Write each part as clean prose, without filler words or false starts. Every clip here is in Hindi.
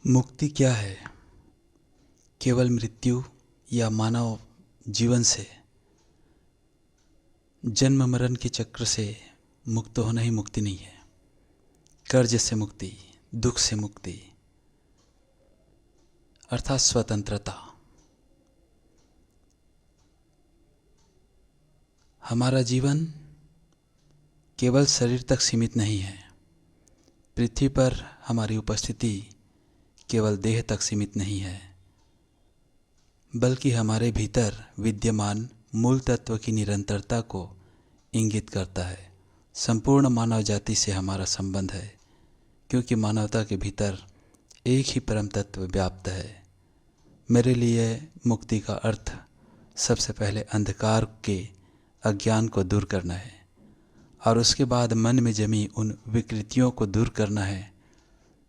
मुक्ति क्या है? केवल मृत्यु या मानव जीवन से, जन्म मरण के चक्र से मुक्त होना ही मुक्ति नहीं है। कर्ज से मुक्ति, दुख से मुक्ति अर्थात स्वतंत्रता। हमारा जीवन केवल शरीर तक सीमित नहीं है। पृथ्वी पर हमारी उपस्थिति केवल देह तक सीमित नहीं है, बल्कि हमारे भीतर विद्यमान मूल तत्व की निरंतरता को इंगित करता है। संपूर्ण मानव जाति से हमारा संबंध है, क्योंकि मानवता के भीतर एक ही परम तत्व व्याप्त है। मेरे लिए मुक्ति का अर्थ सबसे पहले अंधकार के अज्ञान को दूर करना है, और उसके बाद मन में जमी उन विकृतियों को दूर करना है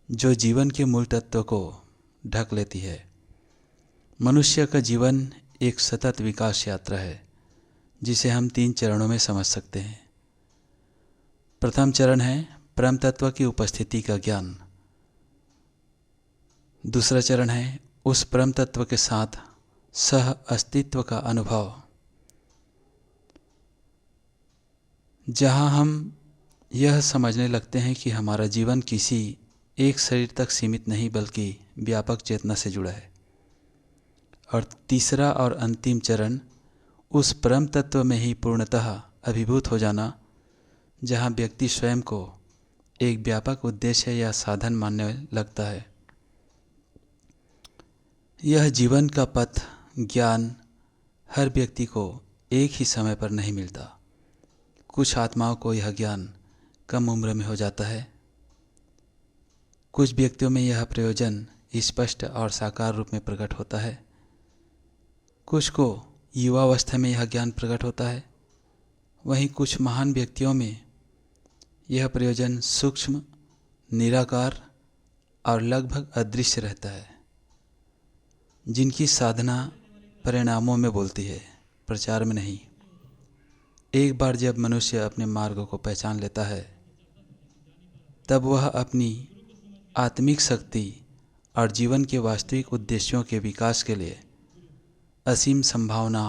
जो जीवन के मूल तत्व को ढक लेती है। मनुष्य का जीवन एक सतत विकास यात्रा है, जिसे हम 3 चरणों में समझ सकते हैं। प्रथम चरण है परम तत्व की उपस्थिति का ज्ञान। दूसरा चरण है उस परम तत्व के साथ सह अस्तित्व का अनुभव, जहाँ हम यह समझने लगते हैं कि हमारा जीवन किसी एक शरीर तक सीमित नहीं, बल्कि व्यापक चेतना से जुड़ा है। और तीसरा और अंतिम चरण उस परम तत्व में ही पूर्णतः अभिभूत हो जाना, जहाँ व्यक्ति स्वयं को एक व्यापक उद्देश्य या साधन मानने लगता है। यह जीवन का पथ ज्ञान हर व्यक्ति को एक ही समय पर नहीं मिलता। कुछ आत्माओं को यह ज्ञान कम उम्र में हो जाता है। कुछ व्यक्तियों में यह प्रयोजन स्पष्ट और साकार रूप में प्रकट होता है। कुछ को युवावस्था में यह ज्ञान प्रकट होता है। वहीं कुछ महान व्यक्तियों में यह प्रयोजन सूक्ष्म, निराकार और लगभग अदृश्य रहता है, जिनकी साधना परिणामों में बोलती है, प्रचार में नहीं। एक बार जब मनुष्य अपने मार्ग को पहचान लेता है, तब वह अपनी आत्मिक शक्ति और जीवन के वास्तविक उद्देश्यों के विकास के लिए असीम संभावना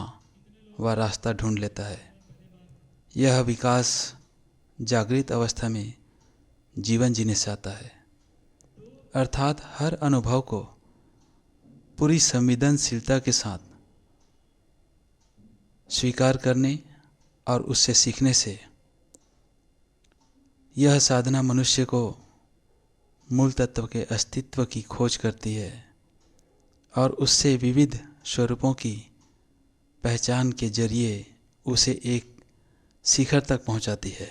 व रास्ता ढूंढ लेता है। यह विकास जागृत अवस्था में जीवन जीने से आता है, अर्थात हर अनुभव को पूरी संवेदनशीलता के साथ स्वीकार करने और उससे सीखने से। यह साधना मनुष्य को मूल तत्व के अस्तित्व की खोज करती है और उससे विविध स्वरूपों की पहचान के जरिए उसे एक शिखर तक पहुंचाती है।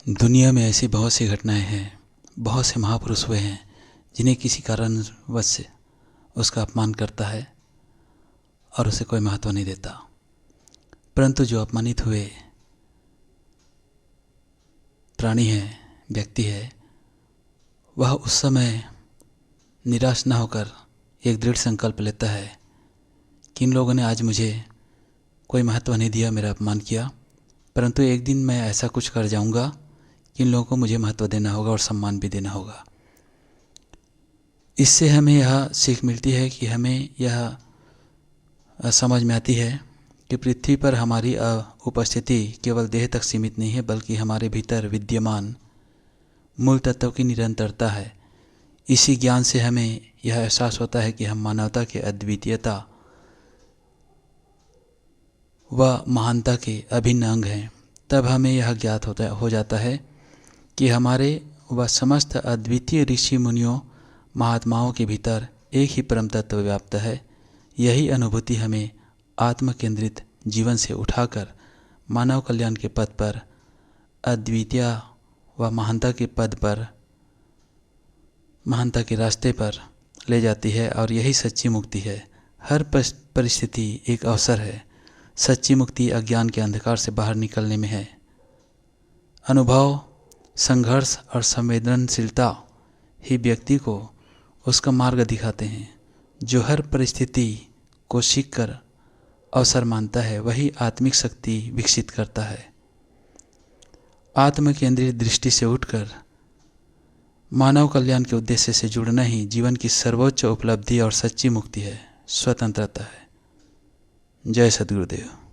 दुनिया में ऐसी बहुत सी घटनाएं हैं, बहुत से महापुरुष हुए हैं जिन्हें किसी कारणवश से उसका अपमान करता है और उसे कोई महत्व नहीं देता। परंतु जो अपमानित हुए प्राणी है, व्यक्ति है, वह उस समय निराश न होकर एक दृढ़ संकल्प लेता है कि इन लोगों ने आज मुझे कोई महत्व नहीं दिया, मेरा अपमान किया, परंतु एक दिन मैं ऐसा कुछ कर जाऊंगा कि इन लोगों को मुझे महत्व देना होगा और सम्मान भी देना होगा। इससे हमें यह सीख मिलती है कि हमें यह समझ में आती है कि पृथ्वी पर हमारी उपस्थिति केवल देह तक सीमित नहीं है, बल्कि हमारे भीतर विद्यमान मूल तत्व की निरंतरता है। इसी ज्ञान से हमें यह एहसास होता है कि हम मानवता के अद्वितीयता व महानता के अभिन्न अंग हैं। तब हमें यह ज्ञात हो जाता है कि हमारे व समस्त अद्वितीय ऋषि मुनियों महात्माओं के भीतर एक ही परम तत्व व्याप्त है। यही अनुभूति हमें आत्म केंद्रित जीवन से उठाकर मानव कल्याण के पद पर, अद्वितीय व महानता के पद पर, महानता के रास्ते पर ले जाती है। और यही सच्ची मुक्ति है। हर परिस्थिति एक अवसर है। सच्ची मुक्ति अज्ञान के अंधकार से बाहर निकलने में है। अनुभव, संघर्ष और संवेदनशीलता ही व्यक्ति को उसका मार्ग दिखाते हैं। जो हर परिस्थिति को सीखकर अवसर मानता है, वही आत्मिक शक्ति विकसित करता है। आत्म केंद्रित दृष्टि से उठकर मानव कल्याण के उद्देश्य से जुड़ना ही जीवन की सर्वोच्च उपलब्धि और सच्ची मुक्ति है, स्वतंत्रता है। जय सद्गुरुदेव।